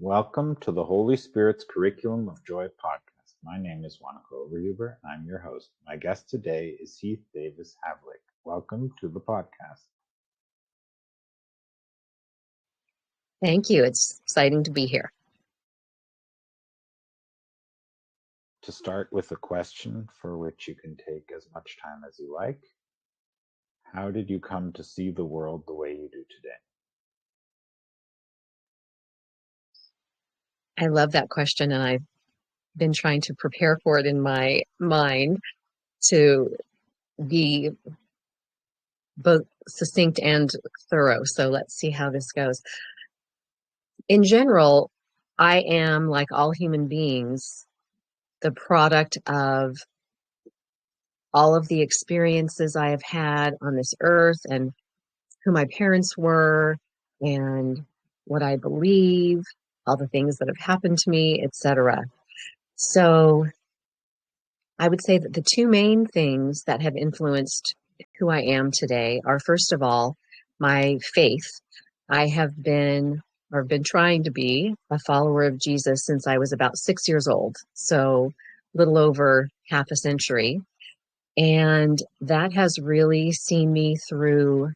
Welcome to the Holy Spirit's Curriculum of Joy podcast. My name is Wanaka Overhuber, and I'm your host. My guest today is Heath Davis Havlick. Welcome to the podcast. Thank you. It's exciting to be here. To start with a question for which you can take as much time as you like, how did you come to see the world the way you do today? I love that question, and I've been trying to prepare for it in my mind to be both succinct and thorough. So let's see how this goes. In general, I am, like all human beings, the product of all of the experiences I have had on this earth and who my parents were and what I believe, all the things that have happened to me, etc. So I would say that the two main things that have influenced who I am today are, first of all, my faith. I have been, or been trying to be, a follower of Jesus since I was about 6 years old, so a little over half a century. And that has really seen me through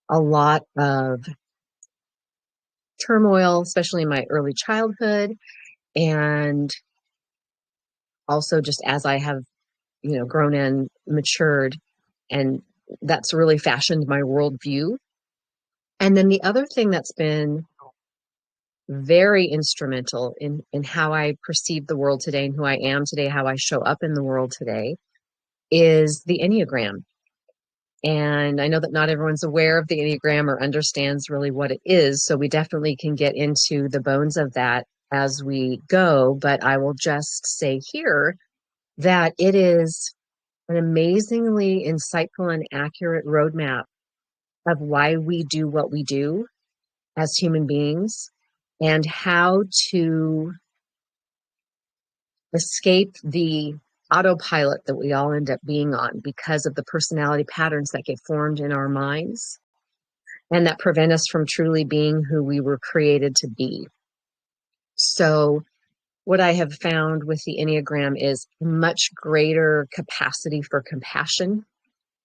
a lot of turmoil, especially in my early childhood, and also just as I have, grown and matured, and that's really fashioned my worldview. And then the other thing that's been very instrumental in how I perceive the world today and who I am today, how I show up in the world today, is the Enneagram. And I know that not everyone's aware of the Enneagram or understands really what it is, so we definitely can get into the bones of that as we go, but I will just say here that it is an amazingly insightful and accurate roadmap of why we do what we do as human beings and how to escape the autopilot that we all end up being on because of the personality patterns that get formed in our minds and that prevent us from truly being who we were created to be. So what I have found with the Enneagram is much greater capacity for compassion,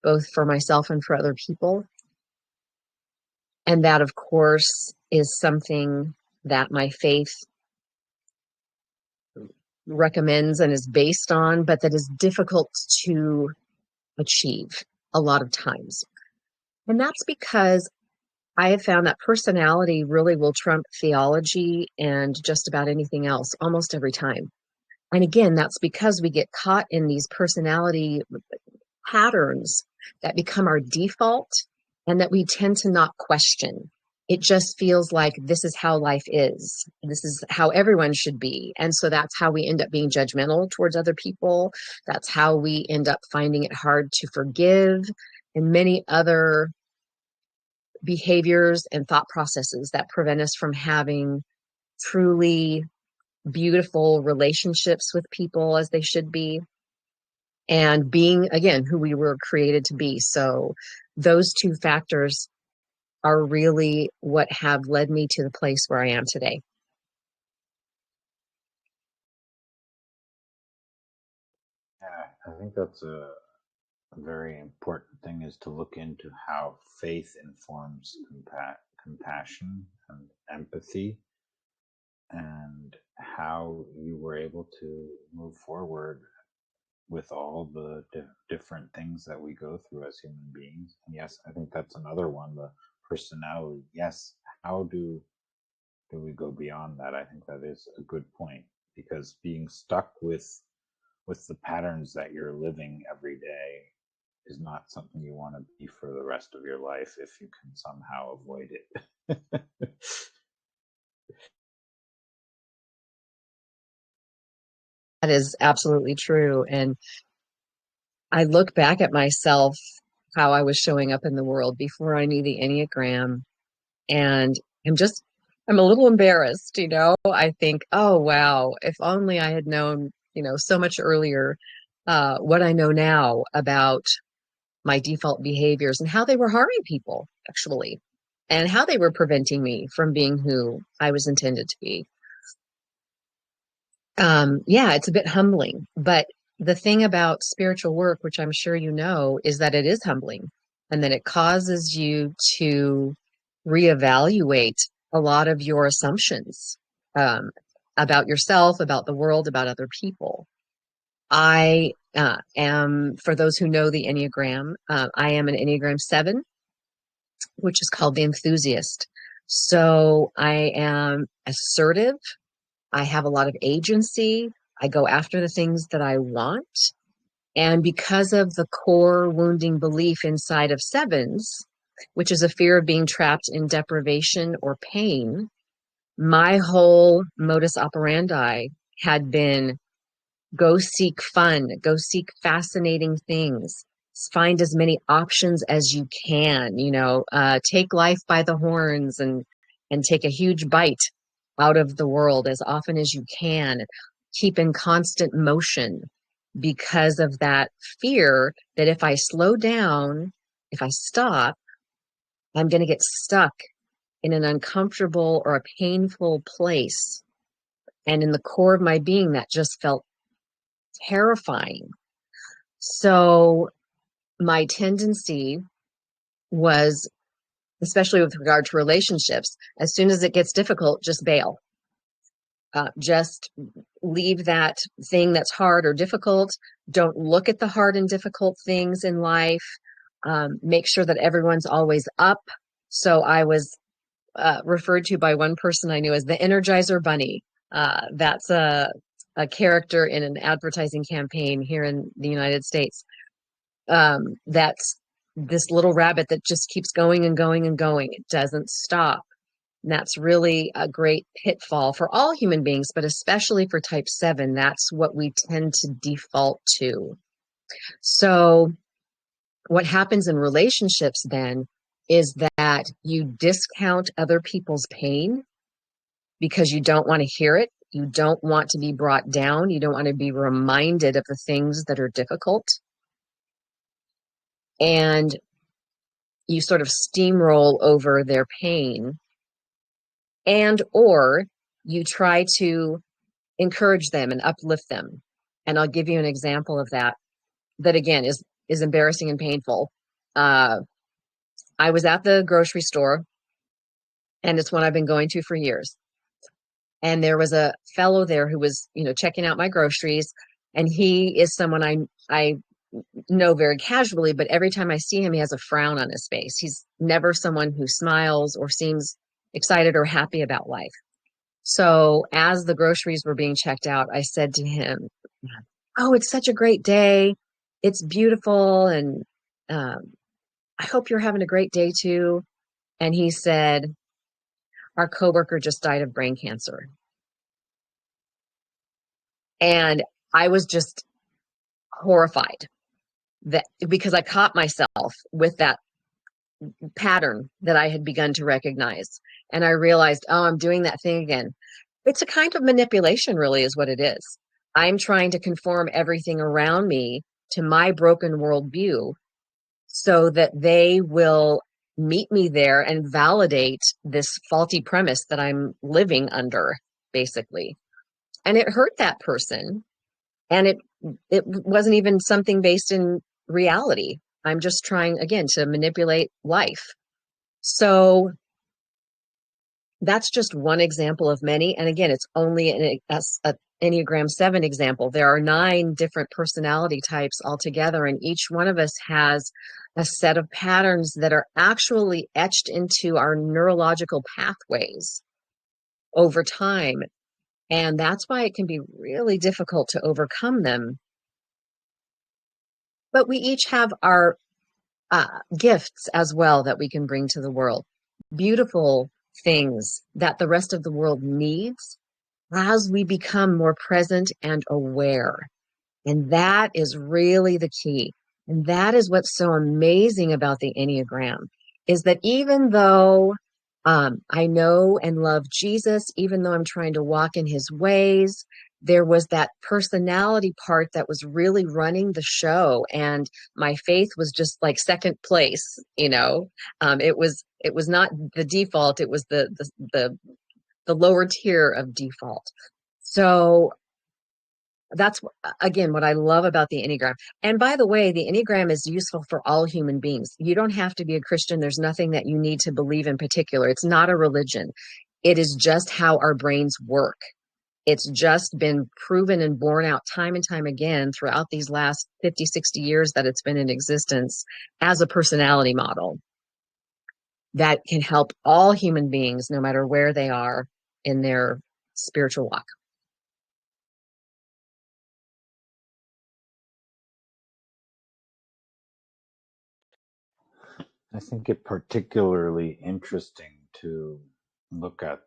both for myself and for other people. And that, of course, is something that my faith recommends and is based on, but that is difficult to achieve a lot of times. And that's because I have found that personality really will trump theology and just about anything else almost every time. And again, that's because we get caught in these personality patterns that become our default and that we tend to not question. It just feels like this is how life is. This is how everyone should be. And so that's how we end up being judgmental towards other people. That's how we end up finding it hard to forgive, and many other behaviors and thought processes that prevent us from having truly beautiful relationships with people as they should be, and being, again, who we were created to be. So those two factors are really what have led me to the place where I am today. Yeah, I think that's a very important thing, is to look into how faith informs compassion and empathy, and how you were able to move forward with all the different things that we go through as human beings. And yes, I think that's another one, the personality. Yes, how do we go beyond that? I think that is a good point, because being stuck with the patterns that you're living every day is not something you want to be for the rest of your life if you can somehow avoid it. That is absolutely true. And I look back at myself, how I was showing up in the world before I knew the Enneagram, and I'm a little embarrassed, I think, oh, wow, if only I had known, so much earlier, what I know now about my default behaviors and how they were harming people, actually, and how they were preventing me from being who I was intended to be. Yeah, it's a bit humbling. But the thing about spiritual work, which I'm sure you know, is that it is humbling and that it causes you to reevaluate a lot of your assumptions um, about yourself, about the world, about other people. I am, for those who know the Enneagram, I am an Enneagram 7, which is called the enthusiast. So I am assertive. I have a lot of agency. I go after the things that I want. And because of the core wounding belief inside of sevens, which is a fear of being trapped in deprivation or pain, my whole modus operandi had been go seek fun, go seek fascinating things, find as many options as you can, take life by the horns and take a huge bite out of the world as often as you can, keep in constant motion because of that fear that if I slow down, if I stop, I'm going to get stuck in an uncomfortable or a painful place. And in the core of my being, that just felt terrifying. So my tendency was, especially with regard to relationships, as soon as it gets difficult, just bail. Just leave that thing that's hard or difficult. Don't look at the hard and difficult things in life. Make sure that everyone's always up. So I was referred to by one person I knew as the Energizer Bunny. That's a character in an advertising campaign here in the United States. That's this little rabbit that just keeps going and going and going. It doesn't stop. And that's really a great pitfall for all human beings, but especially for type 7. That's what we tend to default to. So, what happens in relationships then is that you discount other people's pain because you don't want to hear it. You don't want to be brought down. You don't want to be reminded of the things that are difficult. And you sort of steamroll over their pain, and or you try to encourage them and uplift them. And I'll give you an example of that again is embarrassing and painful. I was at the grocery store, and it's one I've been going to for years. And there was a fellow there who was, checking out my groceries, and he is someone I know very casually, but every time I see him, he has a frown on his face. He's never someone who smiles or seems excited or happy about life. So as the groceries were being checked out, I said to him, "Oh, it's such a great day. It's beautiful. And um, I hope you're having a great day too." And he said, "Our coworker just died of brain cancer." And I was just horrified that because I caught myself with that pattern that I had begun to recognize. And I realized, oh, I'm doing that thing again. It's a kind of manipulation, really, is what it is. I'm trying to conform everything around me to my broken worldview so that they will meet me there and validate this faulty premise that I'm living under, basically. And it hurt that person. And it wasn't even something based in reality. I'm just trying, again, to manipulate life. So that's just one example of many. And again, it's only an Enneagram 7 example. There are 9 different personality types altogether, and each one of us has a set of patterns that are actually etched into our neurological pathways over time. And that's why it can be really difficult to overcome them. But we each have our gifts as well that we can bring to the world. Beautiful things that the rest of the world needs as we become more present and aware. And that is really the key. And that is what's so amazing about the Enneagram is that even though I know and love Jesus, even though I'm trying to walk in his ways, there was that personality part that was really running the show. And my faith was just like second place. It was not the default. It was the lower tier of default. So that's again what I love about the Enneagram. And by the way, the Enneagram is useful for all human beings. You don't have to be a Christian. There's nothing that you need to believe in particular. It's not a religion. It is just how our brains work. It's just been proven and borne out time and time again throughout these last 50, 60 years that it's been in existence as a personality model that can help all human beings, no matter where they are in their spiritual walk. I think it particularly interesting to look at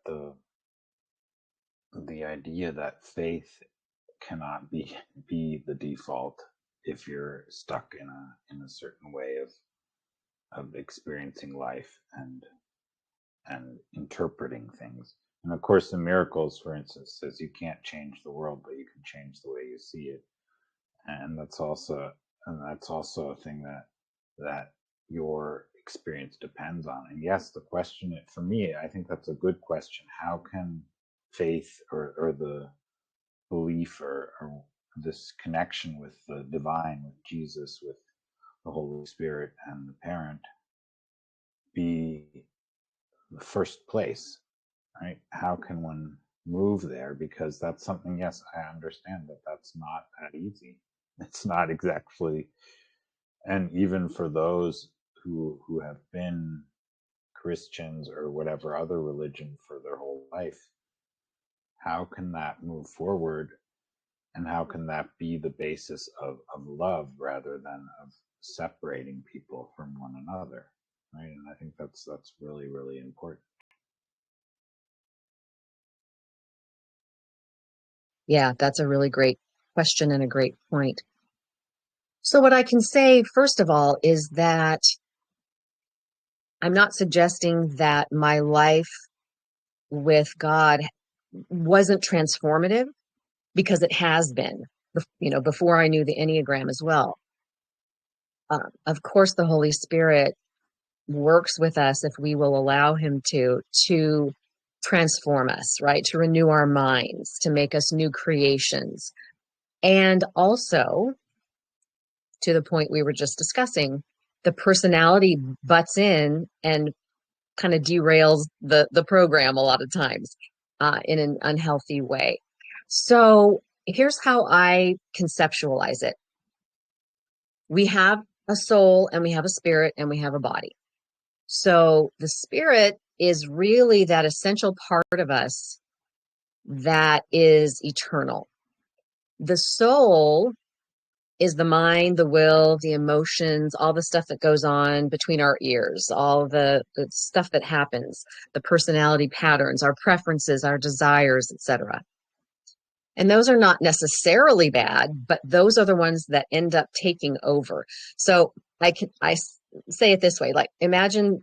the idea that faith cannot be the default if you're stuck in a certain way of experiencing life and interpreting things. And of course, the miracles, for instance, says you can't change the world, but you can change the way you see it. And that's also a thing that your experience depends on. And yes, the question for me, I think that's a good question. How can faith or the belief or this connection with the divine, with Jesus, with the Holy Spirit and the parent be the first place, right? How can one move there? Because that's something, yes, I understand that that's not that easy. It's not exactly, and even for those who have been Christians or whatever other religion for their whole life, how can that move forward, and how can that be the basis of love rather than of separating people from one another, right? And I think that's really, really important. Yeah, that's a really great question and a great point. So, what I can say, first of all, is that I'm not suggesting that my life with God wasn't transformative, because it has been, before I knew the Enneagram as well. Of course, the Holy Spirit works with us if we will allow him to transform us, right? To renew our minds, to make us new creations. And also, to the point we were just discussing, the personality butts in and kind of derails the program a lot of times in an unhealthy way. So here's how I conceptualize it. We have a soul and we have a spirit and we have a body. So the spirit is really that essential part of us that is eternal. The soul is the mind, the will, the emotions, all the stuff that goes on between our ears, all the stuff that happens, the personality patterns, our preferences, our desires, etc. And those are not necessarily bad, but those are the ones that end up taking over. So I say it this way, like imagine,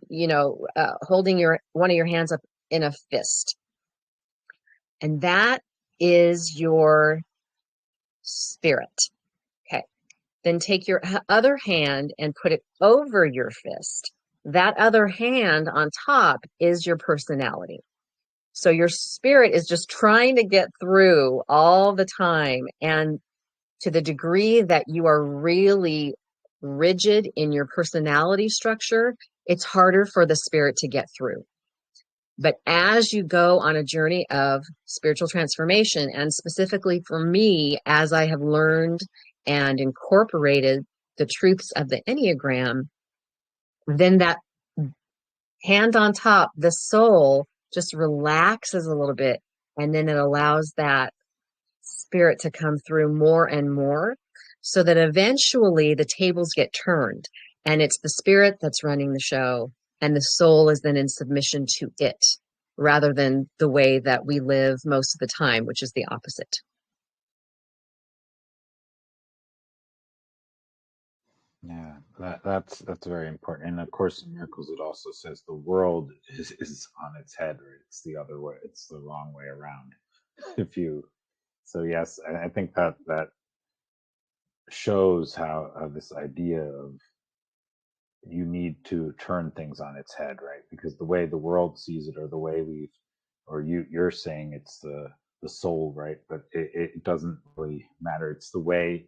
holding one of your hands up in a fist, and that is your spirit. Okay. Then take your other hand and put it over your fist. That other hand on top is your personality. So your spirit is just trying to get through all the time. And to the degree that you are really rigid in your personality structure, it's harder for the spirit to get through. But as you go on a journey of spiritual transformation, and specifically for me, as I have learned and incorporated the truths of the Enneagram, then that hand on top, the soul just relaxes a little bit. And then it allows that spirit to come through more and more, so that eventually the tables get turned and it's the spirit that's running the show and the soul is then in submission to it, rather than the way that we live most of the time, which is the opposite. Yeah, that's very important. And of course, in miracles, it also says the world is on its head, or it's the other way. It's the wrong way around. If you, so yes, I think that shows how this idea of you need to turn things on its head, right? Because the way the world sees it, or the way or you're saying it's the soul, right? But it doesn't really matter. It's the way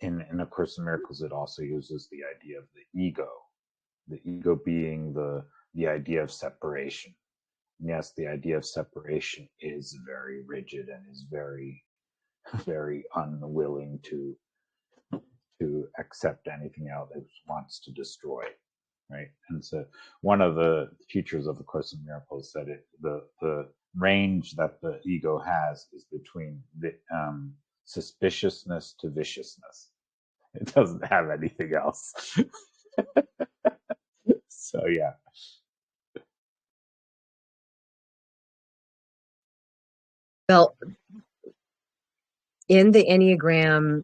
in A Course in Miracles, it also uses the idea of the ego being the idea of separation. And yes, the idea of separation is very rigid and is very, very unwilling to accept anything else. It wants to destroy, right? And so one of the features of the Course in Miracles that the range that the ego has is between the suspiciousness to viciousness. It doesn't have anything else. So yeah. Well, in the Enneagram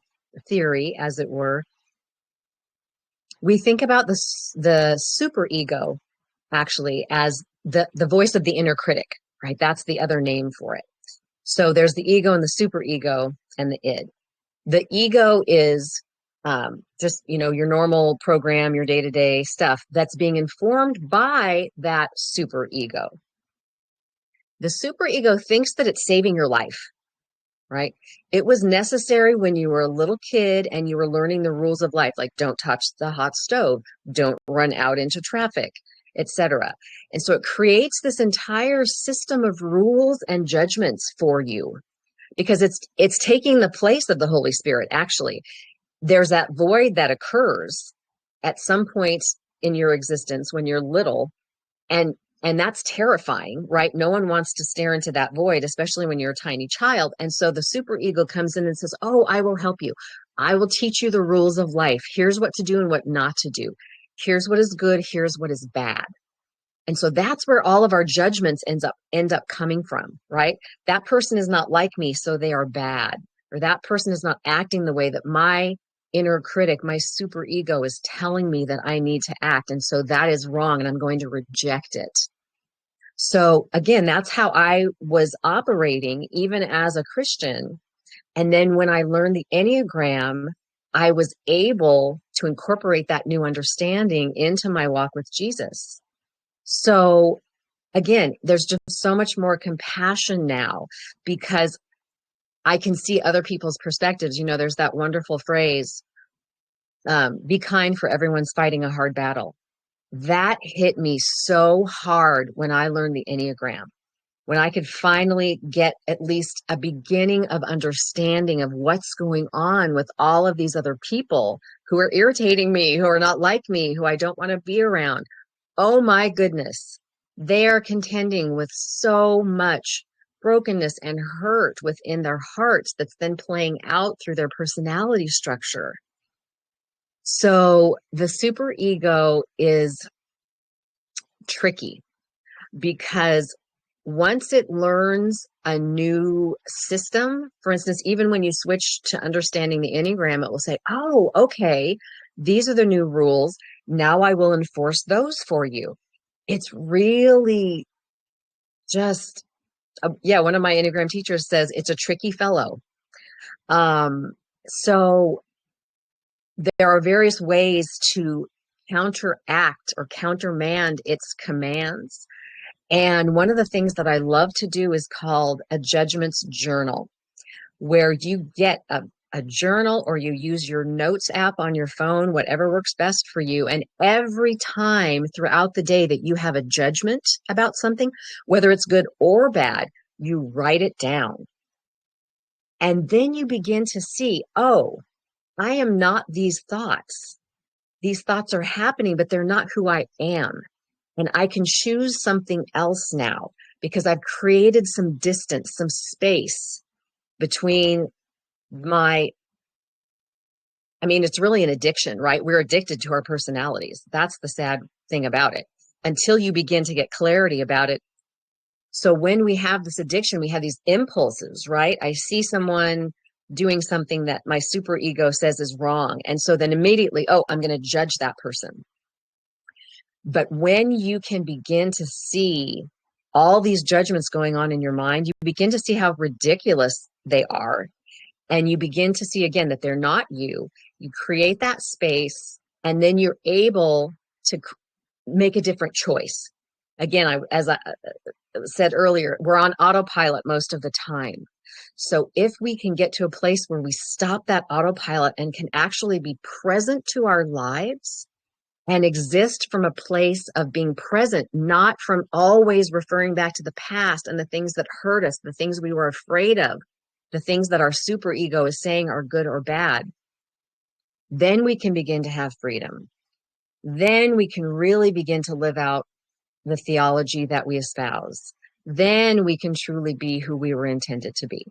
theory, as it were, we think about the superego actually as the voice of the inner critic, right? That's the other name for it. So there's the ego and the superego and the id. The ego is just, your normal program, your day-to-day stuff that's being informed by that superego. The superego thinks that it's saving your life, right? It was necessary when you were a little kid and you were learning the rules of life, like don't touch the hot stove, don't run out into traffic, etc. And so it creates this entire system of rules and judgments for you because it's taking the place of the Holy Spirit. Actually, there's that void that occurs at some point in your existence when you're little, and that's terrifying, right? No one wants to stare into that void, especially when you're a tiny child. And so the superego comes in and says, oh, I will help you. I will teach you the rules of life. Here's what to do and what not to do. Here's what is good. Here's what is bad. And so that's where all of our judgments end up coming from, right? That person is not like me, so they are bad. Or that person is not acting the way that my inner critic, my superego is telling me that I need to act. And so that is wrong, and I'm going to reject it. So again, that's how I was operating even as a Christian. And then when I learned the Enneagram, I was able to incorporate that new understanding into my walk with Jesus. So again, there's just so much more compassion now because I can see other people's perspectives. There's that wonderful phrase, be kind, for everyone's fighting a hard battle. That hit me so hard when I learned the Enneagram, when I could finally get at least a beginning of understanding of what's going on with all of these other people who are irritating me, who are not like me, who I don't want to be around. Oh my goodness. They are contending with so much brokenness and hurt within their hearts that's then playing out through their personality structure. So the superego is tricky because once it learns a new system, for instance, even when you switch to understanding the Enneagram, it will say, oh, okay, these are the new rules. Now I will enforce those for you. It's really just, one of my Enneagram teachers says it's a tricky fellow. So there are various ways to counteract or countermand its commands. And one of the things that I love to do is called a judgments journal, where you get a journal or you use your notes app on your phone, whatever works best for you. And every time throughout the day that you have a judgment about something, whether it's good or bad, you write it down. And then you begin to see, oh, I am not these thoughts. These thoughts are happening, but they're not who I am. And I can choose something else now because I've created some distance, some space between it's really an addiction, right? We're addicted to our personalities. That's the sad thing about it until you begin to get clarity about it. So when we have this addiction, we have these impulses, right? I see someone doing something that my superego says is wrong. And so then immediately, oh, I'm going to judge that person. But when you can begin to see all these judgments going on in your mind, you begin to see how ridiculous they are. And you begin to see again that they're not you. You create that space, and then you're able to make a different choice. Again, said earlier, we're on autopilot most of the time. So if we can get to a place where we stop that autopilot and can actually be present to our lives and exist from a place of being present, not from always referring back to the past and the things that hurt us, the things we were afraid of, the things that our superego is saying are good or bad, then we can begin to have freedom. Then we can really begin to live out the theology that we espouse. Then we can truly be who we were intended to be.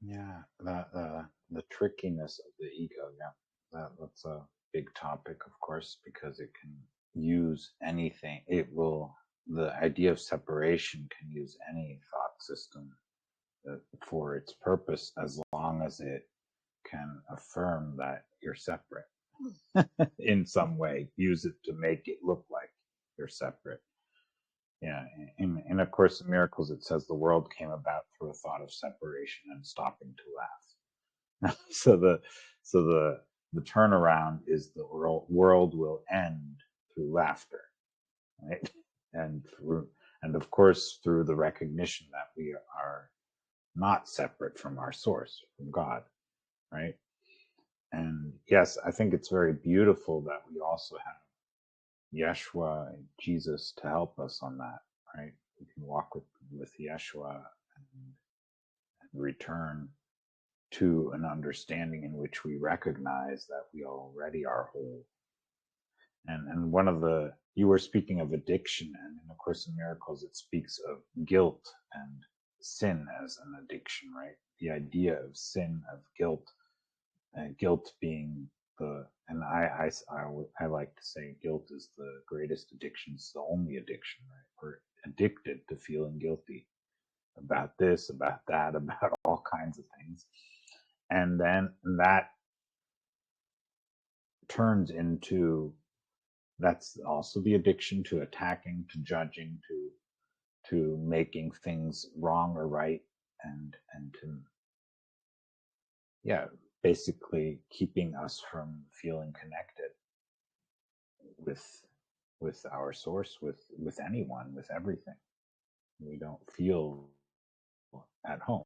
Yeah, the trickiness of the ego. Yeah, that's a big topic, of course, because it can use anything. It will. The idea of separation can use any thought system for its purpose, as long as it can affirm that you're separate in some way. Use it to make it look like you're separate. Yeah, in A Course in Miracles, it says the world came about through a thought of separation and stopping to laugh. So the turnaround is the world will end through laughter, right? And of course through the recognition that we are not separate from our source, from God, right? And yes, I think it's very beautiful that we also have Yeshua, Jesus, to help us on that, right? We can walk with Yeshua and return to an understanding in which we recognize that we already are whole. And one of the, you were speaking of addiction, and in A Course in Miracles, it speaks of guilt and sin as an addiction, right? The idea of sin, of guilt, and guilt being and I like to say guilt is the greatest addiction. It's the only addiction, right? We're addicted to feeling guilty about this, about that, about all kinds of things. And then that turns into, that's also the addiction to attacking, to judging, to making things wrong or right, and to, yeah, basically keeping us from feeling connected with our source, with anyone, with everything. We don't feel at home.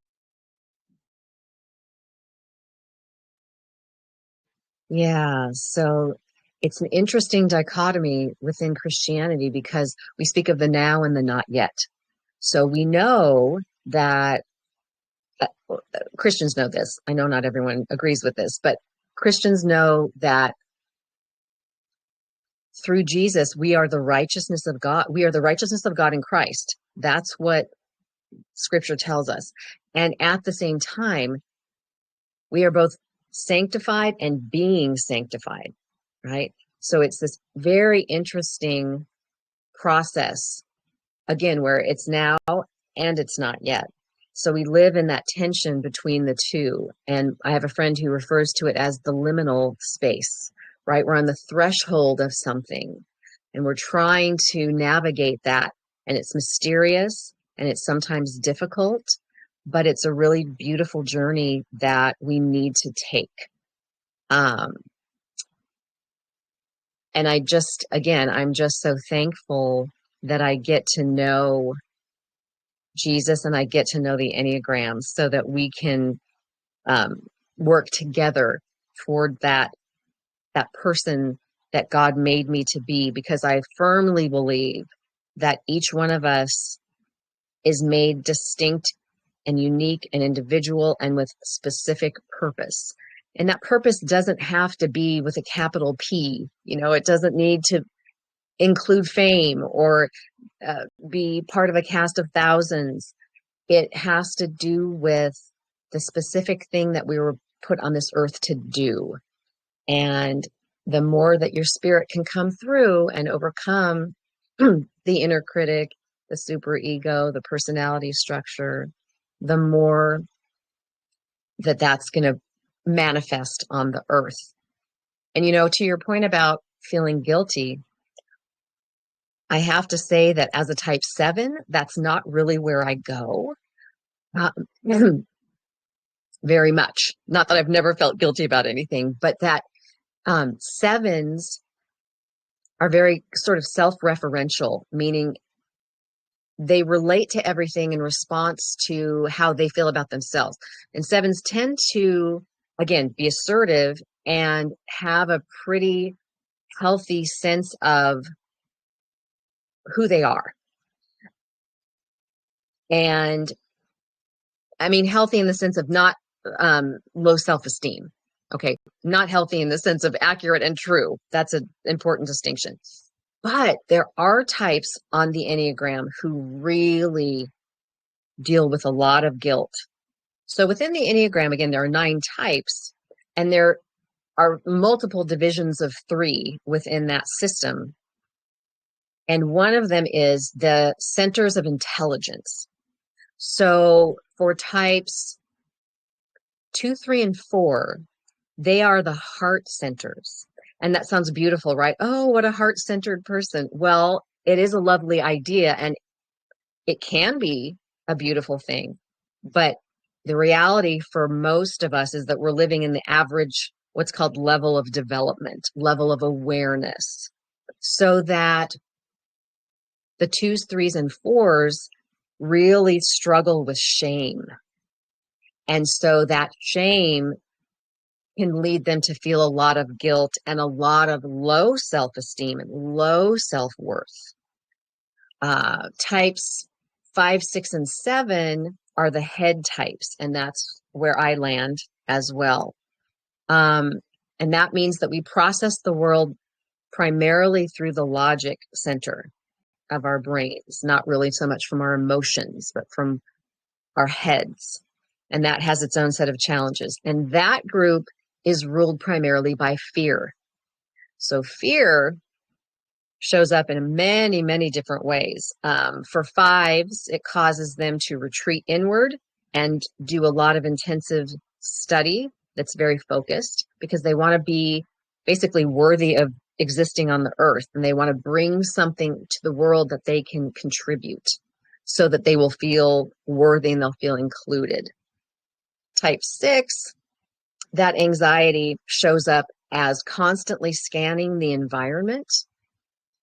Yeah, so it's an interesting dichotomy within Christianity because we speak of the now and the not yet. So we know that Christians know this. I know not everyone agrees with this, but Christians know that through Jesus, we are the righteousness of God. We are the righteousness of God in Christ. That's what scripture tells us. And at the same time, we are both sanctified and being sanctified, right? So it's this very interesting process, again, where it's now and it's not yet. So we live in that tension between the two. And I have a friend who refers to it as the liminal space, right? We're on the threshold of something and we're trying to navigate that. And it's mysterious and it's sometimes difficult, but it's a really beautiful journey that we need to take. Um, and I'm just so thankful that I get to know Jesus and I get to know the Enneagram so that we can um, work together toward that person that God made me to be, because I firmly believe that each one of us is made distinct and unique and individual and with specific purpose. And that purpose doesn't have to be with a capital P. It doesn't need to include fame or be part of a cast of thousands. It has to do with the specific thing that we were put on this earth to do. And the more that your spirit can come through and overcome the inner critic, the superego, the personality structure, the more that's going to manifest on the earth. And, to your point about feeling guilty, I have to say that as a type 7, that's not really where I go. Very much. Not that I've never felt guilty about anything, but that sevens are very sort of self-referential, meaning they relate to everything in response to how they feel about themselves. And sevens tend to, again, be assertive and have a pretty healthy sense of who they are. And I mean, healthy in the sense of not low self-esteem. Okay. Not healthy in the sense of accurate and true. That's an important distinction. But there are types on the Enneagram who really deal with a lot of guilt. So within the Enneagram, again, there are 9 types, and there are multiple divisions of 3 within that system. And one of them is the centers of intelligence. So for types 2, 3, and 4, they are the heart centers. And that sounds beautiful, right? Oh, what a heart-centered person. Well, it is a lovely idea, and it can be a beautiful thing. But the reality for most of us is that we're living in the average, what's called level of development, level of awareness, so that the 2s, 3s, and 4s really struggle with shame. And so that shame can lead them to feel a lot of guilt and a lot of low self-esteem and low self-worth. Types 5, 6, and 7 are the head types, and that's where I land as well. And that means that we process the world primarily through the logic center of our brains, not really so much from our emotions, but from our heads. And that has its own set of challenges. And that group is ruled primarily by fear. So fear shows up in many, many different ways. For 5s, it causes them to retreat inward and do a lot of intensive study that's very focused, because they want to be basically worthy of existing on the earth, and they want to bring something to the world that they can contribute so that they will feel worthy and they'll feel included. Type 6, that anxiety shows up as constantly scanning the environment,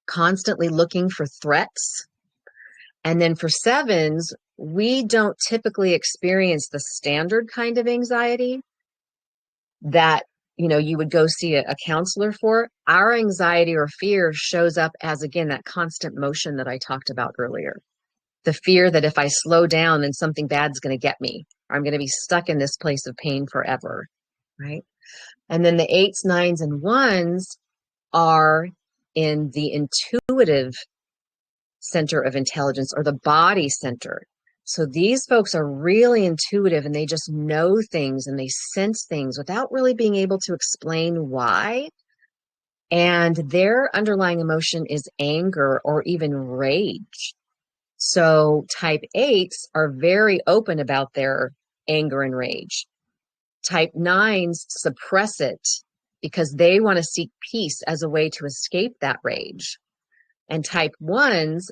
constantly looking for threats. And then for 7s, we don't typically experience the standard kind of anxiety that, you would go see a counselor for. Our anxiety or fear shows up as, again, that constant motion that I talked about earlier. The fear that if I slow down, then something bad's going to get me, or I'm going to be stuck in this place of pain forever, right? And then the 8s, 9s, and 1s are in the intuitive center of intelligence, or the body center. So these folks are really intuitive, and they just know things and they sense things without really being able to explain why. And their underlying emotion is anger or even rage. So type 8s are very open about their anger and rage. Type 9s suppress it because they want to seek peace as a way to escape that rage. And type 1s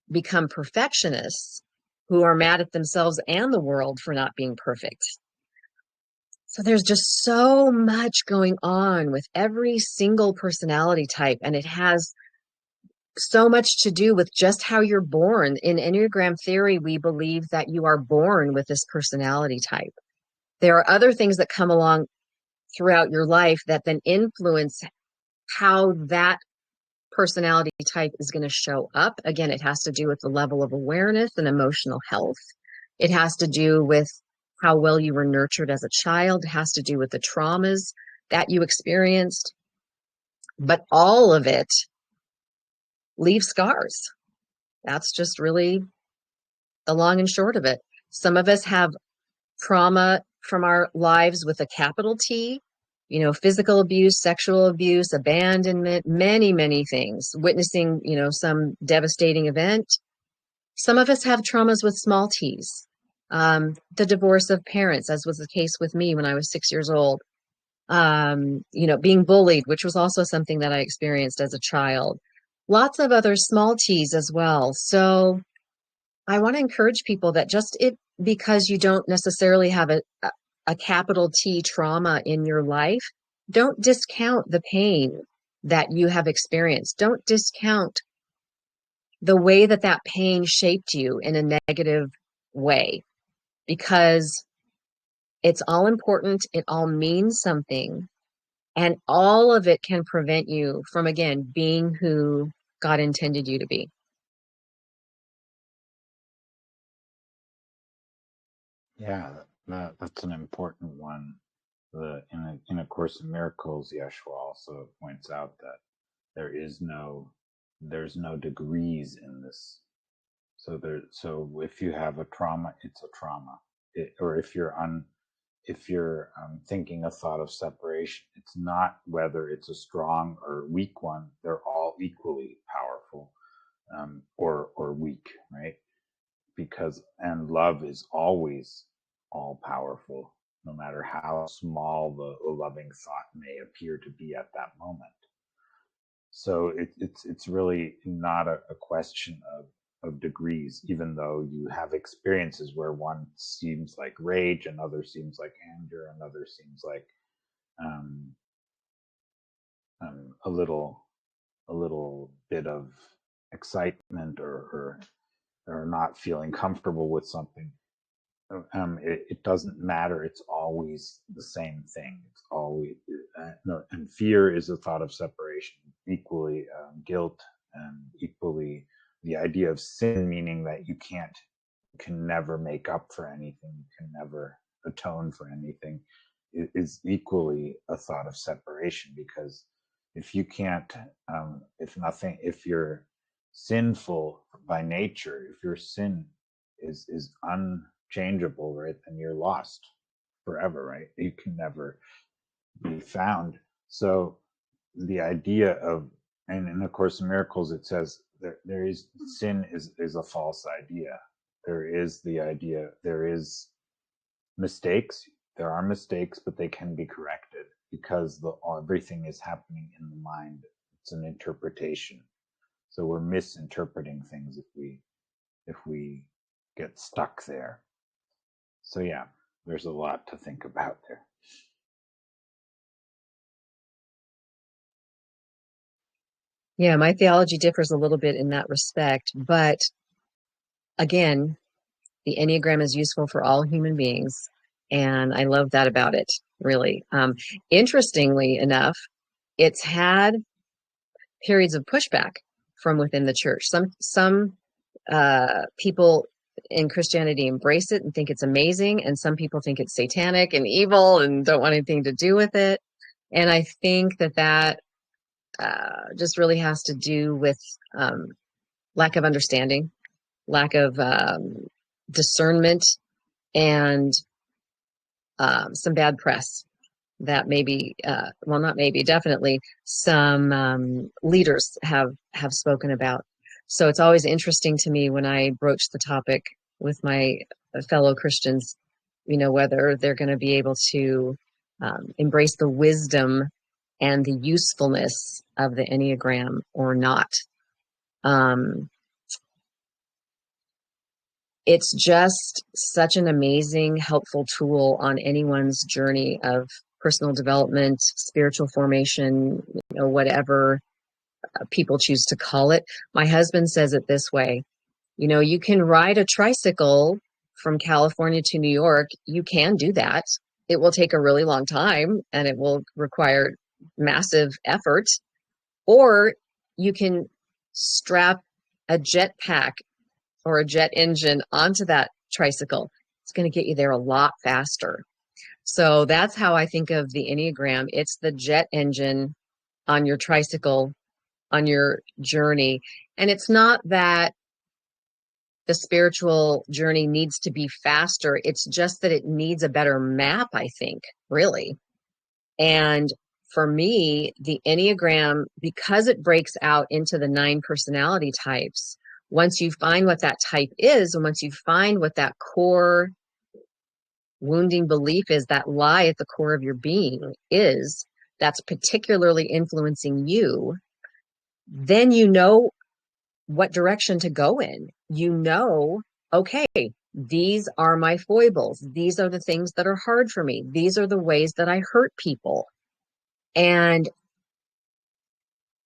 become perfectionists who are mad at themselves and the world for not being perfect. So there's just so much going on with every single personality type, and it has so much to do with just how you're born. In Enneagram theory, we believe that you are born with this personality type. There are other things that come along throughout your life that then influence how that personality type is going to show up. Again, it has to do with the level of awareness and emotional health. It has to do with how well you were nurtured as a child. It has to do with the traumas that you experienced. But all of it leaves scars. That's just really the long and short of it. Some of us have trauma from our lives with a capital T, physical abuse, sexual abuse, abandonment, many, many things, witnessing, some devastating event. Some of us have traumas with small t's, the divorce of parents, as was the case with me when I was 6 years old, being bullied, which was also something that I experienced as a child. Lots of other small t's as well. So I want to encourage people that because you don't necessarily have a capital T trauma in your life, don't discount the pain that you have experienced. Don't discount the way that that pain shaped you in a negative way, because it's all important. It all means something. And all of it can prevent you from, again, being who God intended you to be. Yeah, that's an important one. In a Course in Miracles, Yeshua also points out that there is no there's no degrees in this. So if you have a trauma, it's a trauma. Or if you're thinking a thought of separation, it's not whether it's a strong or weak one. They're all equally powerful, or weak, right? Because and love is always all powerful, no matter how small the loving thought may appear to be at that moment. So it's really not a question of degrees, even though you have experiences where one seems like rage, another seems like anger, another seems like um, a little bit of excitement, or not feeling comfortable with something. It doesn't matter. It's always the same thing. It's always no, and fear is a thought of separation. Equally, guilt, and equally the idea of sin, meaning that can never make up for anything, you can never atone for anything, is equally a thought of separation. Because if you can't, if you're sinful by nature, if your sin is unchangeable, right, then you're lost forever, right? You can never be found. So the idea of, and in A Course in Miracles, it says there is sin is a false idea. There is the idea, there is mistakes. There are mistakes, but they can be corrected, because everything is happening in the mind. It's an interpretation. So we're misinterpreting things if we get stuck there. So yeah, there's a lot to think about there. Yeah, my theology differs a little bit in that respect, but again, the Enneagram is useful for all human beings, and I love that about it, really. Interestingly enough, it's had periods of pushback from within the church. Some people in Christianity embrace it and think it's amazing, and some people think it's satanic and evil and don't want anything to do with it. And I think that just really has to do with lack of understanding, lack of discernment, and some bad press that maybe, well, not maybe, definitely some leaders have spoken about. So it's always interesting to me when I broach the topic with my fellow Christians, whether they're going to be able to embrace the wisdom and the usefulness of the Enneagram or not. It's just such an amazing, helpful tool on anyone's journey of personal development, spiritual formation, whatever people choose to call it. My husband says it this way, you can ride a tricycle from California to New York. You can do that. It will take a really long time and it will require massive effort. Or you can strap a jetpack or a jet engine onto that tricycle. It's going to get you there a lot faster. So that's how I think of the Enneagram. It's the jet engine on your tricycle, on your journey. And it's not that the spiritual journey needs to be faster. It's just that it needs a better map, I think, really. And for me, the Enneagram, because it breaks out into the 9 personality types, once you find what that type is, and once you find what that core wounding belief is, that lie at the core of your being is, that's particularly influencing you, then you know what direction to go in. Okay, these are my foibles. These are the things that are hard for me. These are the ways that I hurt people. And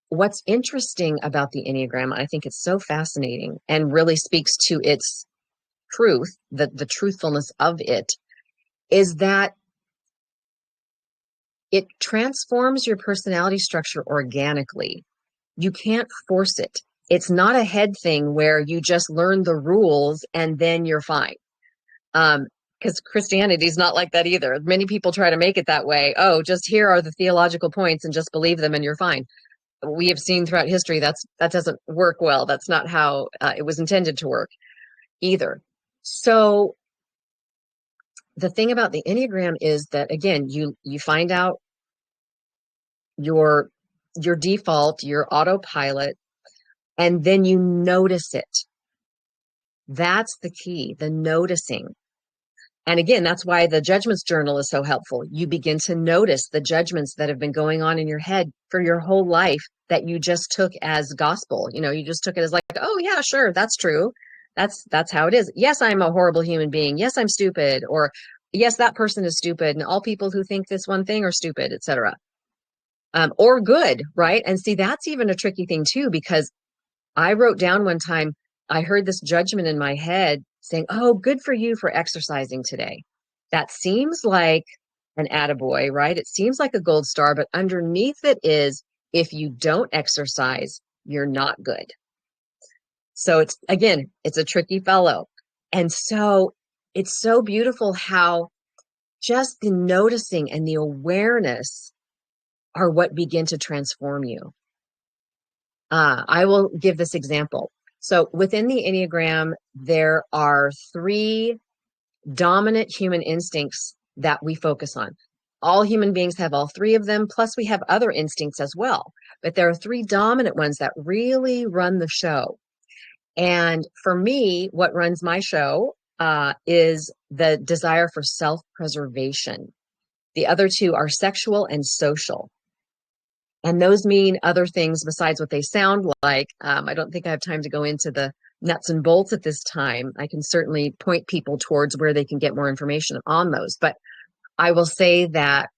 what's interesting about the Enneagram, I think it's so fascinating and really speaks to its truth, the truthfulness of it, is that it transforms your personality structure organically. You can't force it. It's not a head thing where you just learn the rules and then you're fine. Because Christianity is not like that either. Many people try to make it that way. Oh, just here are the theological points and just believe them and you're fine. We have seen throughout history that doesn't work well. That's not how it was intended to work either. So the thing about the Enneagram is that, again, you find out your default, your autopilot, and then you notice it. That's the key, the noticing. And again, that's why the judgments journal is so helpful. You begin to notice the judgments that have been going on in your head for your whole life that you just took as gospel. You just took it as like, oh yeah, sure, that's true. That's how it is. Yes, I'm a horrible human being. Yes, I'm stupid. Or yes, that person is stupid. And all people who think this one thing are stupid, etc. Or good, right? And see, that's even a tricky thing too, because I wrote down one time, I heard this judgment in my head saying, oh, good for you for exercising today. That seems like an attaboy, right? It seems like a gold star, but underneath it is, if you don't exercise, you're not good. So it's a tricky fellow. And so it's so beautiful how just the noticing and the awareness are what begin to transform you. I will give this example. So within the Enneagram, there are 3 dominant human instincts that we focus on. All human beings have all 3 of them, plus we have other instincts as well. But there are 3 dominant ones that really run the show. And for me, what runs my show is the desire for self-preservation. The other 2 are sexual and social. And those mean other things besides what they sound like. I don't think I have time to go into the nuts and bolts at this time. I can certainly point people towards where they can get more information on those. But I will say that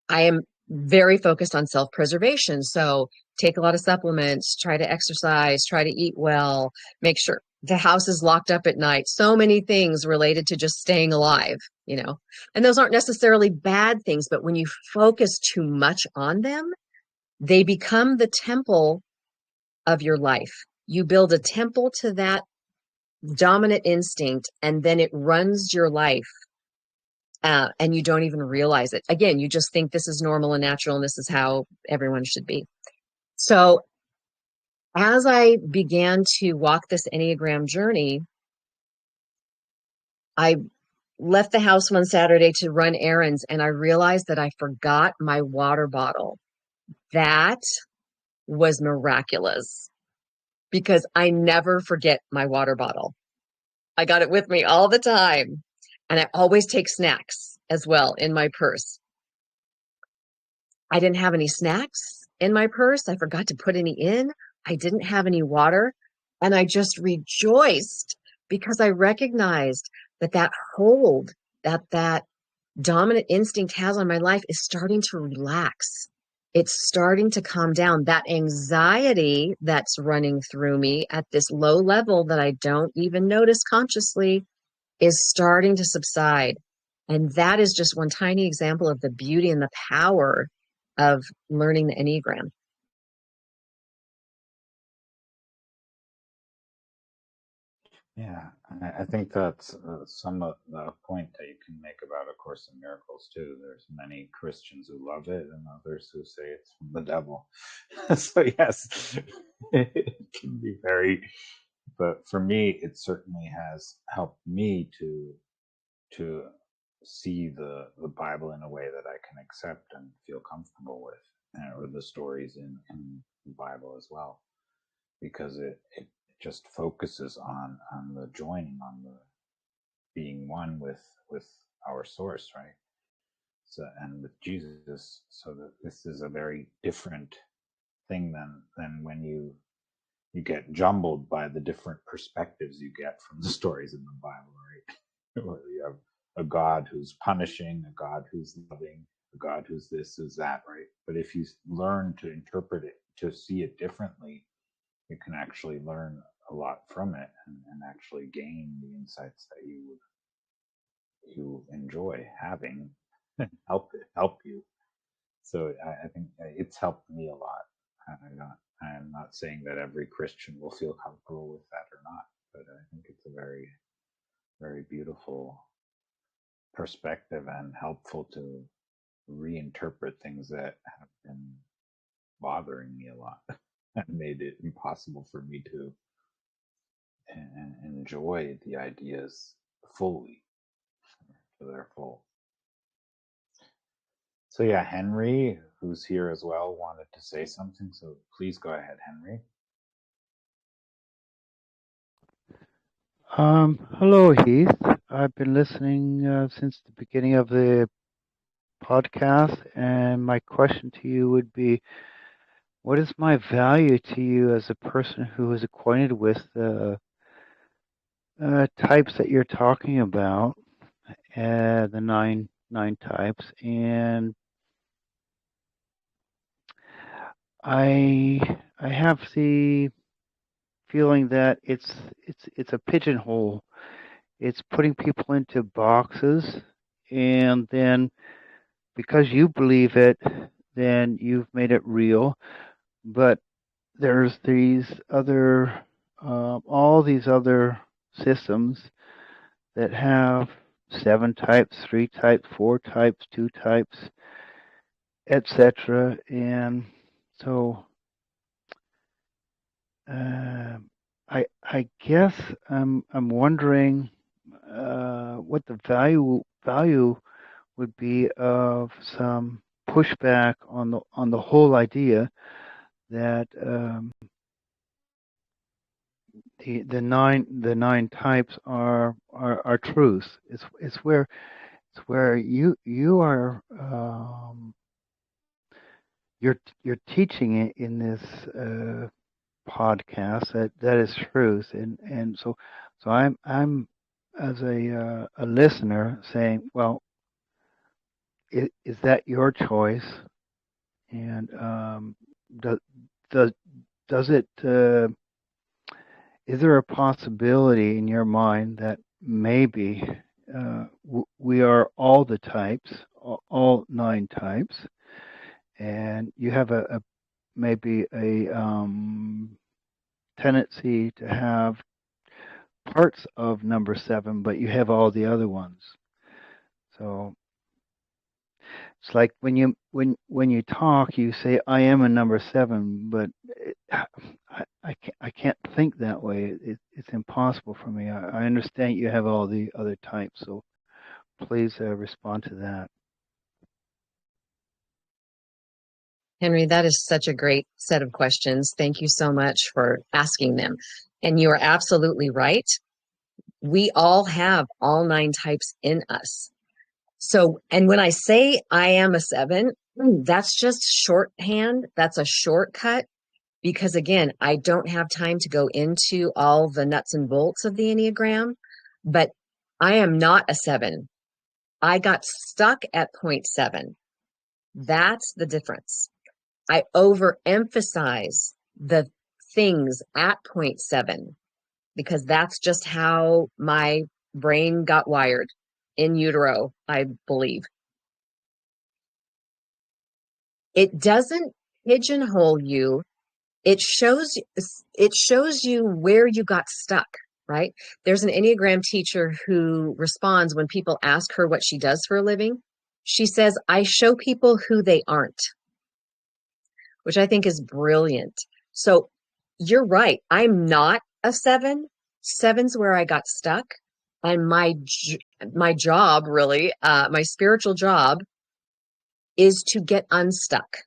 I am very focused on self-preservation. So take a lot of supplements, try to exercise, try to eat well, make sure the house is locked up at night. So many things related to just staying alive, and those aren't necessarily bad things, but when you focus too much on them, they become the temple of your life. You build a temple to that dominant instinct, and then it runs your life. And you don't even realize it. Again, you just think this is normal and natural, and this is how everyone should be. So as I began to walk this Enneagram journey, I left the house one Saturday to run errands, and I realized that I forgot my water bottle. That was miraculous because I never forget my water bottle. I got it with me all the time. And I always take snacks as well in my purse. I didn't have any snacks in my purse. I forgot to put any in. I didn't have any water. And I just rejoiced because I recognized that hold that dominant instinct has on my life is starting to relax. It's starting to calm down. That anxiety that's running through me at this low level that I don't even notice consciously is starting to subside. And that is just one tiny example of the beauty and the power of learning the Enneagram. Yeah, I think that's some of the point that you can make about A Course in Miracles too. There's many Christians who love it, and others who say it's from the devil. So yes, it can be very. But for me, it certainly has helped me to see the Bible in a way that I can accept and feel comfortable with, or the stories in the Bible as well, because it just focuses on the joining, on the being one with our source, right? So, and with Jesus, so that this is a very different thing than when you get jumbled by the different perspectives you get from the stories in the Bible, right? Where you have a God who's punishing, a God who's loving, a God who's this, who's that, right? But if you learn to interpret it, to see it differently, you can actually learn a lot from it, and actually gain the insights that you enjoy having help you. So I think it's helped me a lot. I'm not saying that every Christian will feel comfortable with that or not, but I think it's a very, very beautiful perspective and helpful to reinterpret things that have been bothering me a lot and made it impossible for me to enjoy the ideas fully to their full. So yeah, Henry, who's here as well, wanted to say something. So please go ahead, Henry. Hello, Heath. I've been listening since the beginning of the podcast, and my question to you would be, what is my value to you as a person who is acquainted with the types that you're talking about, the nine types, and I have the feeling that it's a pigeonhole. It's putting people into boxes, and then because you believe it, then you've made it real. But there's all these other systems that have 7 types, 3 types, 4 types, 2 types, etc. And so I guess I'm wondering what the value would be of some pushback on the whole idea that the nine types are truth. It's where you are you're teaching it in this podcast that is truth, and so I'm as a listener saying, well, is that your choice? And does does does it is there a possibility in your mind that maybe we are all the types, all 9 types, and you have a maybe a tendency to have parts of number 7, but you have all the other ones. So it's like when you talk, you say, "I am a number 7," but I can't think that way. It's impossible for me. I understand you have all the other types, so please respond to that. Henry, that is such a great set of questions. Thank you so much for asking them. And you are absolutely right. We all have all 9 types in us. So, and when I say I am a 7, that's just shorthand. That's a shortcut because, again, I don't have time to go into all the nuts and bolts of the Enneagram, but I am not a 7. I got stuck at 0.7. That's the difference. I overemphasize the things at 0.7 because that's just how my brain got wired in utero, I believe. It doesn't pigeonhole you. It shows you where you got stuck, right? There's an Enneagram teacher who responds when people ask her what she does for a living. She says, "I show people who they aren't," which I think is brilliant. So you're right. I'm not a 7. 7's where I got stuck. And my job, really, my spiritual job is to get unstuck.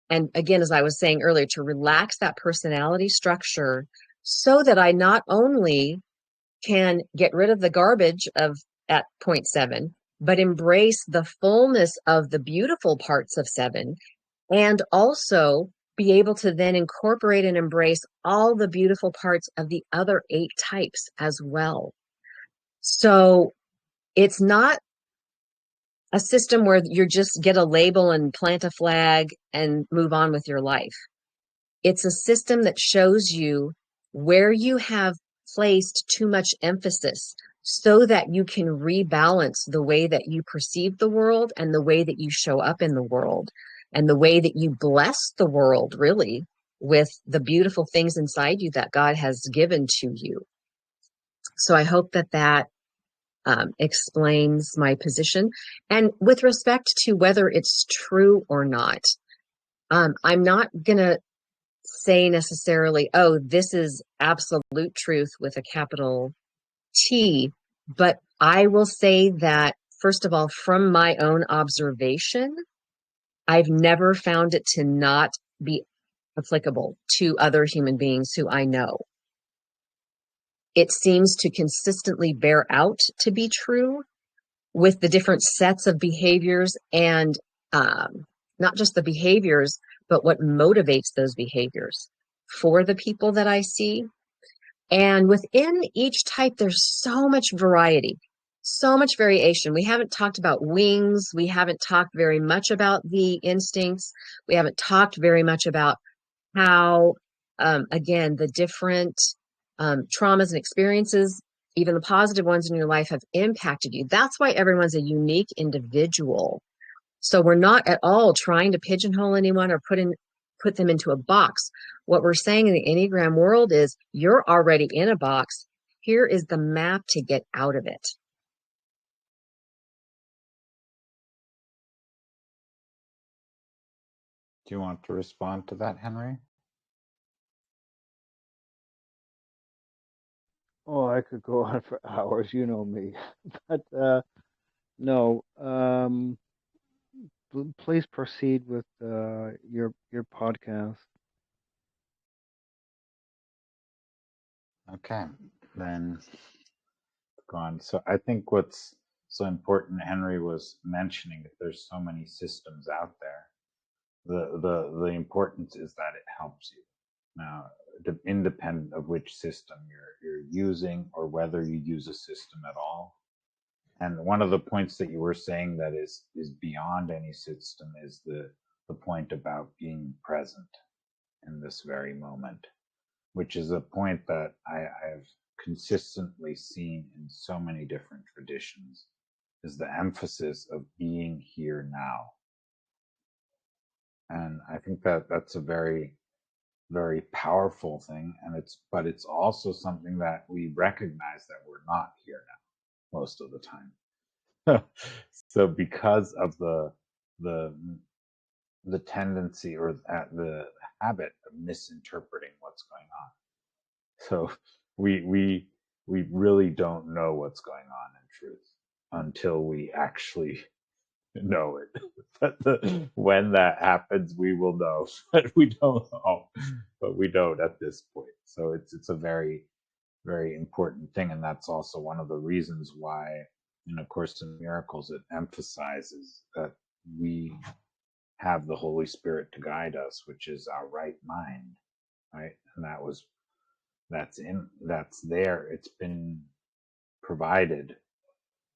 And again, as I was saying earlier, to relax that personality structure so that I not only can get rid of the garbage of at 0.7, but embrace the fullness of the beautiful parts of 7, and also be able to then incorporate and embrace all the beautiful parts of the other 8 types as well. So it's not a system where you just get a label and plant a flag and move on with your life. It's a system that shows you where you have placed too much emphasis so that you can rebalance the way that you perceive the world and the way that you show up in the world and the way that you bless the world, really, with the beautiful things inside you that God has given to you. So I hope that that explains my position. And with respect to whether it's true or not, I'm not going to say necessarily, oh, this is absolute truth with a capital T, but I will say that, first of all, from my own observation, I've never found it to not be applicable to other human beings who I know. It seems to consistently bear out to be true with the different sets of behaviors and not just the behaviors, but what motivates those behaviors for the people that I see. And within each type, there's so much variety, so much variation. We haven't talked about wings. We haven't talked very much about the instincts. We haven't talked very much about how, again, the different traumas and experiences, even the positive ones in your life, have impacted you. That's why everyone's a unique individual. So we're not at all trying to pigeonhole anyone or put them into a box. What we're saying in the Enneagram world is you're already in a box. Here is the map to get out of it. Do you want to respond to that, Henry? Oh, I could go on for hours. You know me. But no. Please proceed with your podcast. Okay, then go on. So I think what's so important, Henry was mentioning, that there's so many systems out there. The importance is that it helps you. Now, independent of which system you're using or whether you use a system at all. And one of the points that you were saying that is beyond any system is the point about being present in this very moment, which is a point that I've consistently seen in so many different traditions, is the emphasis of being here now. And I think that that's a very, very powerful thing. And it's also something that we recognize that we're not here now most of the time. So because of the tendency or the habit of misinterpreting what's going on, so we really don't know what's going on in truth until we actually know it. But when that happens, we will know. But we don't know. But we don't at this point. So it's a very, very important thing, and that's also one of the reasons why, in A Course in Miracles, it emphasizes that we have the Holy Spirit to guide us, which is our right mind, right? And that's there. It's been provided.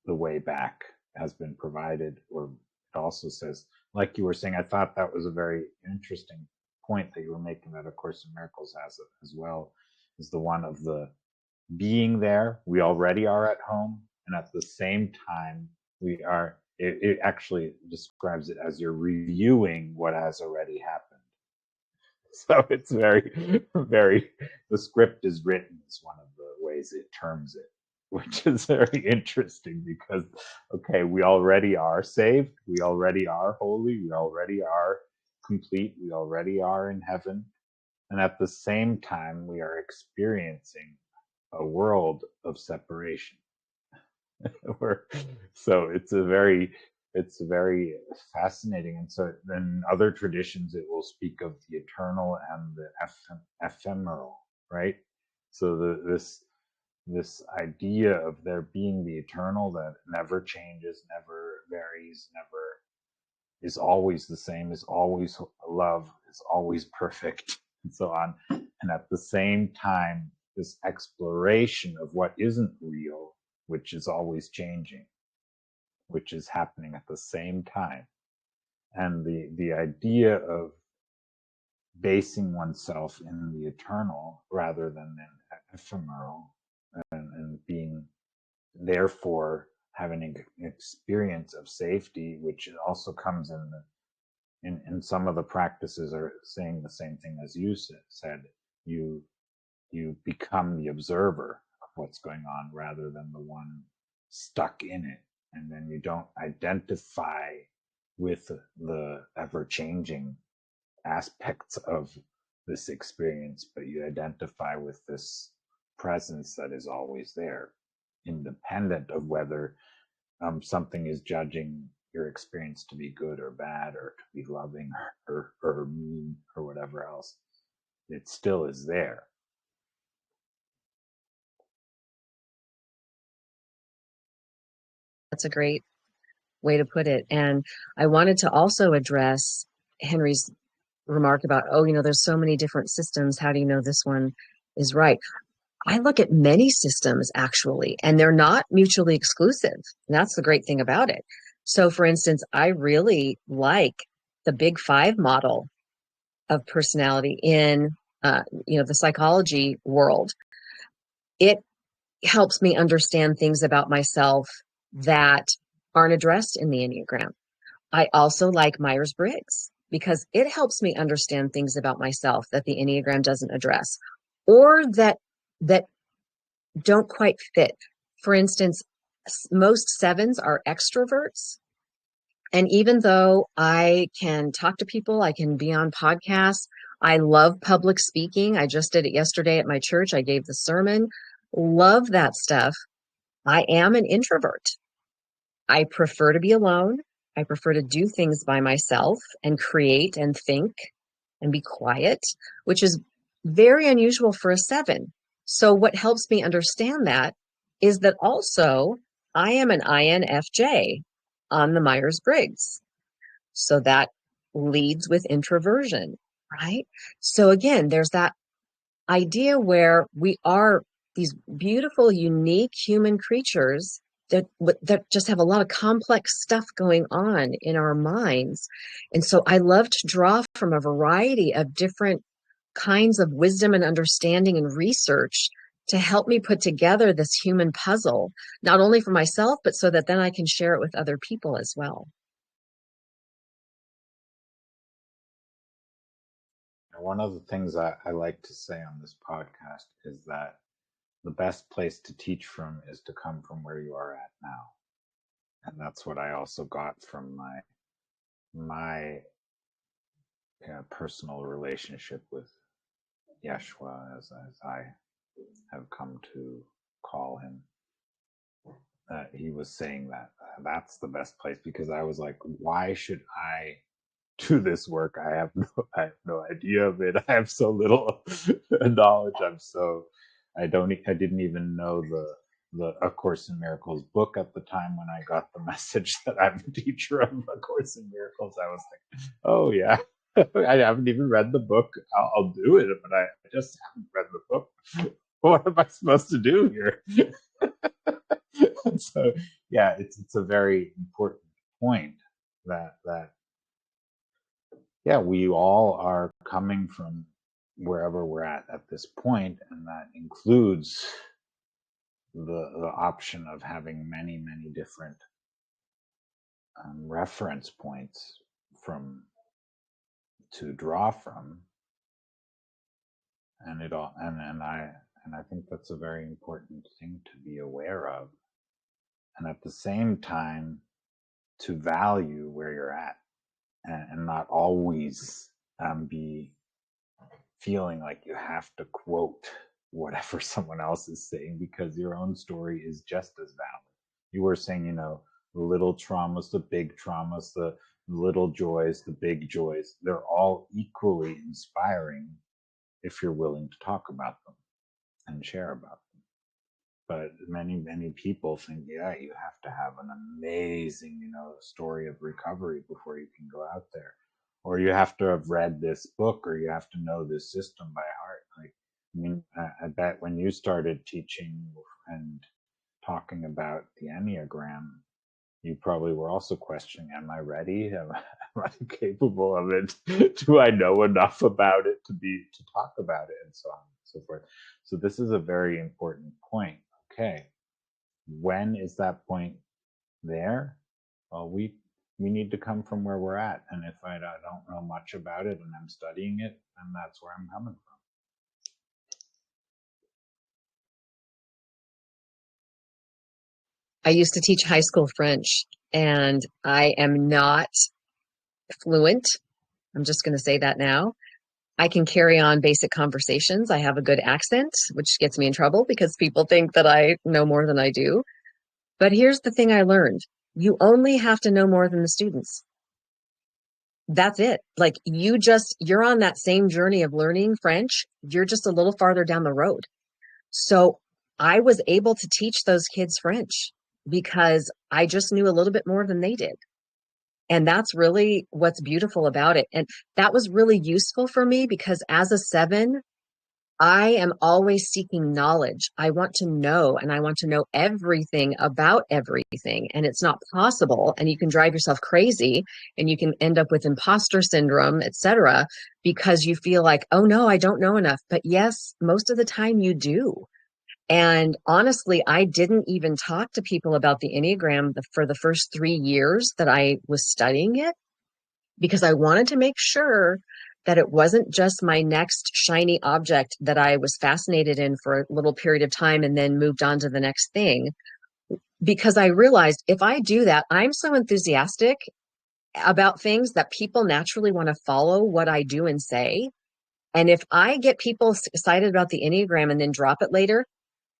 The way back has been provided, or it also says, like you were saying, I thought that was a very interesting point that you were making, that A Course in Miracles has as well, is the one of the being there. We already are at home, and at the same time, it actually describes it as you're reviewing what has already happened. So it's very, very, the script is written is one of the ways it terms it, which is very interesting because, okay, we already are saved. We already are holy. We already are complete. We already are in heaven. And at the same time, we are experiencing a world of separation. So it's very fascinating. And so in other traditions, it will speak of the eternal and the ephemeral, right? So this idea of there being the eternal that never changes, never varies, never is always the same, is always love, is always perfect, and so on. And at the same time, this exploration of what isn't real, which is always changing. which is happening at the same time. And the idea of basing oneself in the eternal rather than in ephemeral, and being therefore having an experience of safety, which also comes in some of the practices are saying the same thing as you said. You become the observer of what's going on rather than the one stuck in it, and then you don't identify with the ever changing aspects of this experience, but you identify with this presence that is always there, independent of whether something is judging your experience to be good or bad, or to be loving or mean or whatever else. It still is there. That's a great way to put it. And I wanted to also address Henry's remark about, oh, there's so many different systems. How do you know this one is right? I look at many systems actually, and they're not mutually exclusive. And that's the great thing about it. So for instance, I really like the Big Five model of personality in, the psychology world. It helps me understand things about myself that aren't addressed in the Enneagram. I also like Myers-Briggs because it helps me understand things about myself that the Enneagram doesn't address, or that don't quite fit. For instance, most sevens are extroverts. And even though I can talk to people, I can be on podcasts, I love public speaking. I just did it yesterday at my church. I gave the sermon. Love that stuff. I am an introvert. I prefer to be alone. I prefer to do things by myself and create and think and be quiet, which is very unusual for a seven. So what helps me understand that is that also I am an INFJ on the Myers-Briggs. So that leads with introversion, right? So again, there's that idea where we are these beautiful, unique human creatures that just have a lot of complex stuff going on in our minds. And so I love to draw from a variety of different kinds of wisdom and understanding and research to help me put together this human puzzle, not only for myself, but so that then I can share it with other people as well. One of the things I like to say on this podcast is that the best place to teach from is to come from where you are at now. And that's what I also got from my personal relationship with Yeshua, as I have come to call him. He was saying that that's the best place, because I was like, why should I do this work? I have no idea of it. I have so little knowledge. I didn't even know the A Course in Miracles book at the time when I got the message that I'm a teacher of A Course in Miracles. I was like, oh yeah, I haven't even read the book. I'll do it, but I just haven't read the book. What am I supposed to do here? So yeah, it's a very important point that yeah, we all are coming from wherever we're at this point, and that includes the option of having many different reference points from to draw from, and it all and I think that's a very important thing to be aware of, and at the same time to value where you're at, and not always be feeling like you have to quote whatever someone else is saying, because your own story is just as valid. You were saying, the little traumas, the big traumas, the little joys, the big joys, they're all equally inspiring if you're willing to talk about them and share about them. But many people think, yeah, you have to have an amazing, story of recovery before you can go out there, or you have to have read this book, or you have to know this system by heart. Like, I mean, I bet when you started teaching and talking about the Enneagram, you probably were also questioning, am I ready? Am I capable of it? Do I know enough about it to talk about it, and so on and so forth? So this is a very important point. Okay, when is that point there? Well, we need to come from where we're at, and if I don't know much about it and I'm studying it, then that's where I'm coming from. I used to teach high school French, and I am not fluent. I'm just going to say that now. I can carry on basic conversations. I have a good accent, which gets me in trouble because people think that I know more than I do. But here's the thing I learned. You only have to know more than the students. That's it. Like you're on that same journey of learning French. You're just a little farther down the road. So I was able to teach those kids French because I just knew a little bit more than they did. And that's really what's beautiful about it. And that was really useful for me because as a 7, I am always seeking knowledge. I want to know, and I want to know everything about everything. And it's not possible. And you can drive yourself crazy and you can end up with imposter syndrome, etc., because you feel like, oh no, I don't know enough. But yes, most of the time you do. And honestly, I didn't even talk to people about the Enneagram for the first 3 years that I was studying it because I wanted to make sure that it wasn't just my next shiny object that I was fascinated in for a little period of time and then moved on to the next thing. Because I realized if I do that, I'm so enthusiastic about things that people naturally want to follow what I do and say. And if I get people excited about the Enneagram and then drop it later,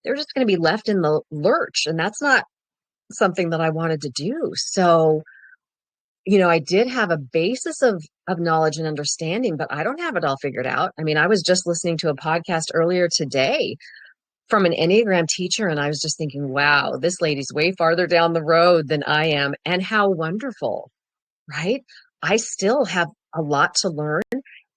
they're just going to be left in the lurch. And that's not something that I wanted to do. So, I did have a basis of knowledge and understanding, but I don't have it all figured out. I mean, I was just listening to a podcast earlier today from an Enneagram teacher, and I was just thinking, wow, this lady's way farther down the road than I am, and how wonderful, right? I still have a lot to learn.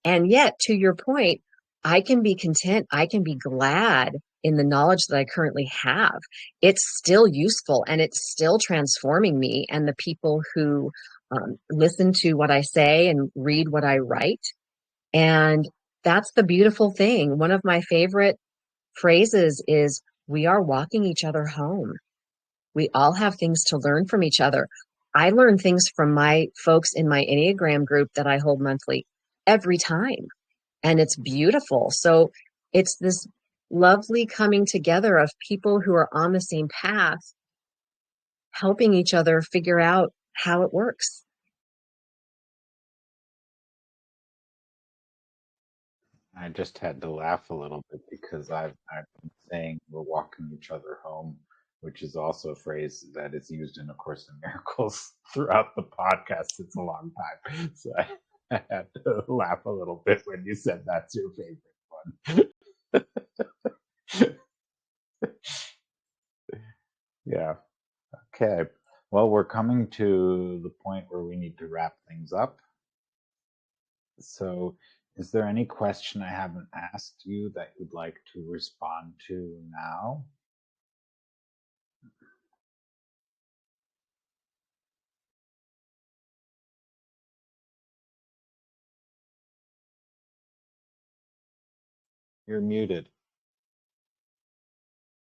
And yet, to your point, I can be content. I can be glad in the knowledge that I currently have. It's still useful and it's still transforming me and the people who listen to what I say and read what I write. And that's the beautiful thing. One of my favorite phrases is, we are walking each other home. We all have things to learn from each other. I learn things from my folks in my Enneagram group that I hold monthly every time. And it's beautiful. So it's this lovely coming together of people who are on the same path, helping each other figure out how it works. I just had to laugh a little bit because I've been saying we're walking each other home, which is also a phrase that is used in A Course in Miracles throughout the podcast. It's a long time, so I had to laugh a little bit when you said that's your favorite one. Yeah. Okay. Well, we're coming to the point where we need to wrap things up. So, is there any question I haven't asked you that you'd like to respond to now? You're muted.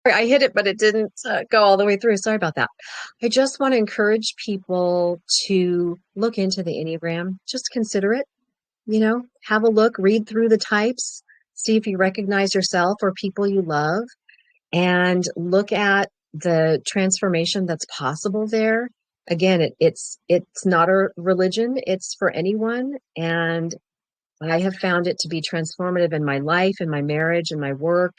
I hit it, but it didn't go all the way through. Sorry about that. I just want to encourage people to look into the Enneagram. Just consider it, have a look, read through the types, see if you recognize yourself or people you love, and look at the transformation that's possible there. Again, it's not a religion, it's for anyone. And I have found it to be transformative in my life, in my marriage, in my work,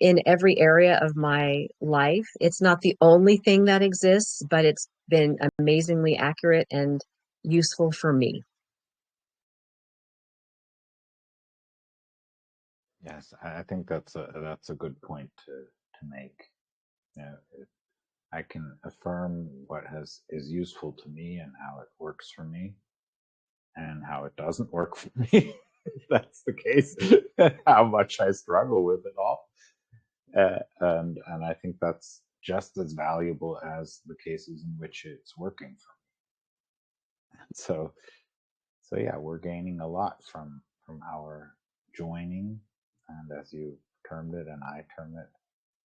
in every area of my life. It's not the only thing that exists, but it's been amazingly accurate and useful for me. Yes, I think that's a good point to make. Yeah, I can affirm what is useful to me and how it works for me, and how it doesn't work for me. If that's the case, how much I struggle with it all, and I think that's just as valuable as the cases in which it's working for me. And so yeah, we're gaining a lot from our joining, and as you termed it and I termed it,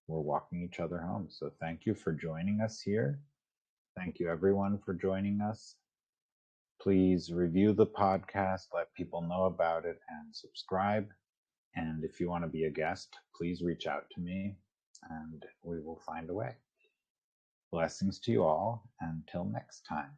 we're walking each other home. So thank you for joining us here. Thank you everyone for joining us. Please review the podcast, let people know about it, and subscribe. And if you want to be a guest, please reach out to me and we will find a way. Blessings to you all. Until next time.